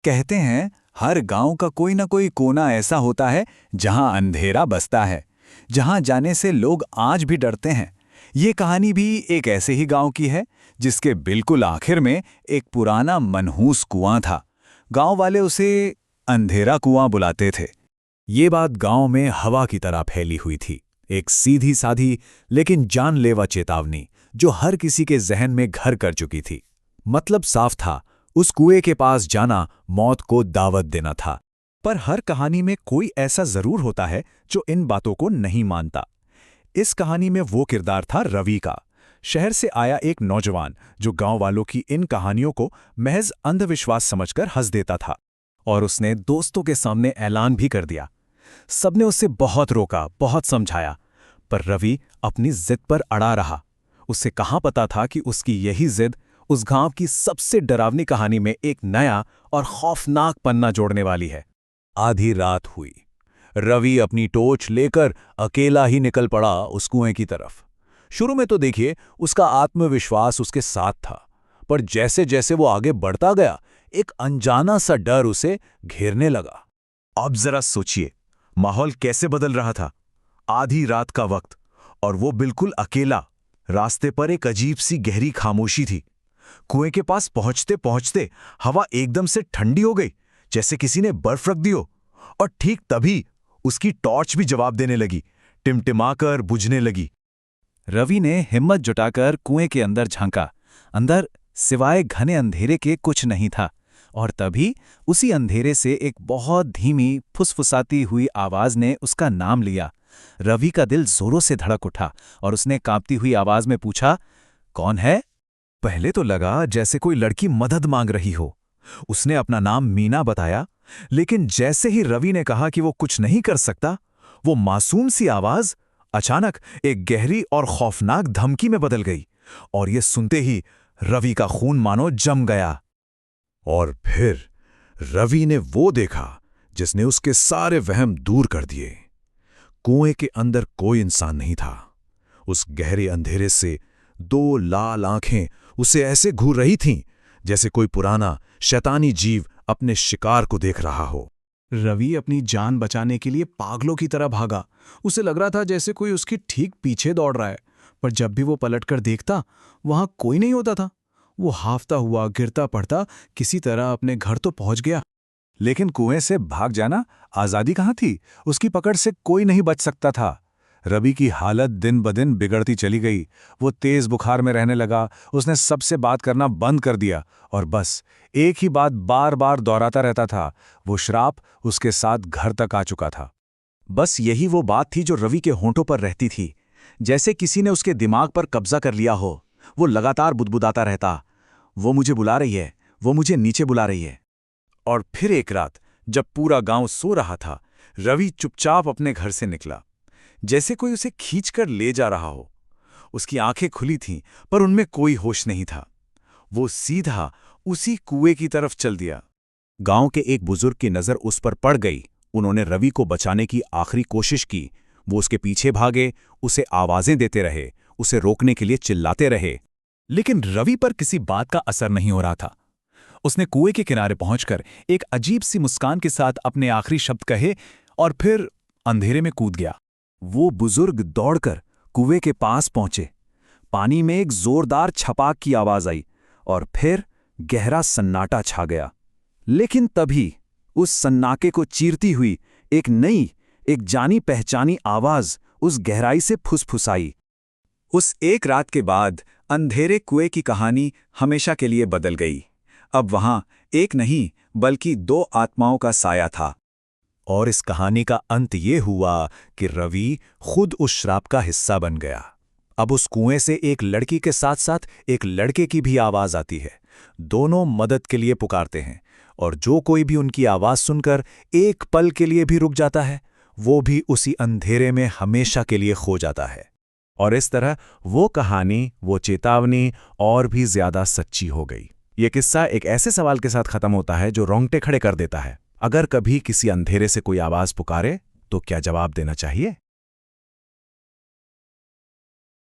कहते हैं हर गांव का कोई ना कोई कोना ऐसा होता है जहां अंधेरा बसता है, जहां जाने से लोग आज भी डरते हैं। ये कहानी भी एक ऐसे ही गांव की है जिसके बिल्कुल आखिर में एक पुराना मनहूस कुआं था। गांव वाले उसे अंधेरा कुआं बुलाते थे। ये बात गांव में हवा की तरह फैली हुई थी, एक सीधी साधी लेकिन जानलेवा चेतावनी जो हर किसी के जहन में घर कर चुकी थी। मतलब साफ था, उस कुएं के पास जाना मौत को दावत देना था। पर हर कहानी में कोई ऐसा जरूर होता है जो इन बातों को नहीं मानता। इस कहानी में वो किरदार था रवि का। शहर से आया एक नौजवान जो गांव वालों की इन कहानियों को महज अंधविश्वास समझकर हंस देता था। और उसने दोस्तों के सामने ऐलान भी कर दिया। सबने उसे बहुत रोका, बहुत समझाया, पर रवि अपनी जिद पर अड़ा रहा। उसे कहाँ पता था कि उसकी यही जिद उस गांव की सबसे डरावनी कहानी में एक नया और खौफनाक पन्ना जोड़ने वाली है। आधी रात हुई। रवि अपनी टॉर्च लेकर अकेला ही निकल पड़ा उस कुएं की तरफ। शुरू में तो देखिए उसका आत्मविश्वास उसके साथ था, पर जैसे जैसे वो आगे बढ़ता गया एक अनजाना सा डर उसे घेरने लगा। अब जरा सोचिए, माहौल कैसे बदल रहा था। आधी रात का वक्त और वो बिल्कुल अकेला। रास्ते पर एक अजीब सी गहरी खामोशी थी। कुएं के पास पहुंचते पहुंचते हवा एकदम से ठंडी हो गई, जैसे किसी ने बर्फ रख दी हो। और ठीक तभी उसकी टॉर्च भी जवाब देने लगी, टिमटिमाकर बुझने लगी। रवि ने हिम्मत जुटाकर कुएं के अंदर झांका। अंदर सिवाय घने अंधेरे के कुछ नहीं था। और तभी उसी अंधेरे से एक बहुत धीमी फुसफुसाती हुई आवाज ने उसका नाम लिया। रवि का दिल जोरों से धड़क उठा और उसने कांपती हुई आवाज में पूछा, कौन है? पहले तो लगा जैसे कोई लड़की मदद मांग रही हो। उसने अपना नाम मीना बताया, लेकिन जैसे ही रवि ने कहा कि वो कुछ नहीं कर सकता, वो मासूम सी आवाज अचानक एक गहरी और खौफनाक धमकी में बदल गई। और ये सुनते ही रवि का खून मानो जम गया। और फिर रवि ने वो देखा जिसने उसके सारे वहम दूर कर दिए। कुएं के अंदर कोई इंसान नहीं था। उस गहरे अंधेरे से दो लाल आंखें उसे ऐसे घूर रही थीं जैसे कोई पुराना शैतानी जीव अपने शिकार को देख रहा हो। रवि अपनी जान बचाने के लिए पागलों की तरह भागा। उसे लग रहा था जैसे कोई उसके ठीक पीछे दौड़ रहा है, पर जब भी वो पलटकर देखता वहां कोई नहीं होता था। वो हाफता हुआ गिरता पड़ता किसी तरह अपने घर तो पहुंच गया। लेकिन कुएं से भाग जाना आजादी कहाँ थी? उसकी पकड़ से कोई नहीं बच सकता था। रवि की हालत दिन ब दिन बिगड़ती चली गई। वो तेज बुखार में रहने लगा। उसने सबसे बात करना बंद कर दिया और बस एक ही बात बार बार दोहराता रहता था। वो श्राप उसके साथ घर तक आ चुका था। बस यही वो बात थी जो रवि के होंठों पर रहती थी, जैसे किसी ने उसके दिमाग पर कब्जा कर लिया हो। वो लगातार बुदबुदाता रहता, वो मुझे बुला रही है, वो मुझे नीचे बुला रही है। और फिर एक रात जब पूरा गांव सो रहा था, रवि चुपचाप अपने घर से निकला, जैसे कोई उसे खींचकर ले जा रहा हो। उसकी आंखें खुली थीं, पर उनमें कोई होश नहीं था। वो सीधा उसी कुएं की तरफ चल दिया। गांव के एक बुजुर्ग की नजर उस पर पड़ गई। उन्होंने रवि को बचाने की आखिरी कोशिश की। वो उसके पीछे भागे, उसे आवाजें देते रहे, उसे रोकने के लिए चिल्लाते रहे। लेकिन रवि पर किसी बात का असर नहीं हो रहा था। उसने कुएं के किनारे पहुंचकर एक अजीब सी मुस्कान के साथ अपने आखिरी शब्द कहे और फिर अंधेरे में कूद गया। वो बुजुर्ग दौड़कर कुएं के पास पहुंचे। पानी में एक जोरदार छपाक की आवाज आई और फिर गहरा सन्नाटा छा गया। लेकिन तभी उस सन्नाटे को चीरती हुई एक नई, एक जानी पहचानी आवाज उस गहराई से फुसफुसाई। उस एक रात के बाद अंधेरे कुएं की कहानी हमेशा के लिए बदल गई। अब वहां एक नहीं बल्कि दो आत्माओं का साया था। और इस कहानी का अंत ये हुआ कि रवि खुद उस श्राप का हिस्सा बन गया। अब उस कुएं से एक लड़की के साथ साथ एक लड़के की भी आवाज आती है। दोनों मदद के लिए पुकारते हैं, और जो कोई भी उनकी आवाज सुनकर एक पल के लिए भी रुक जाता है, वो भी उसी अंधेरे में हमेशा के लिए खो जाता है। और इस तरह वो कहानी, वो चेतावनी और भी ज्यादा सच्ची हो गई। ये किस्सा एक ऐसे सवाल के साथ खत्म होता है जो रोंगटे खड़े कर देता है। अगर कभी किसी अंधेरे से कोई आवाज पुकारे तो क्या जवाब देना चाहिए?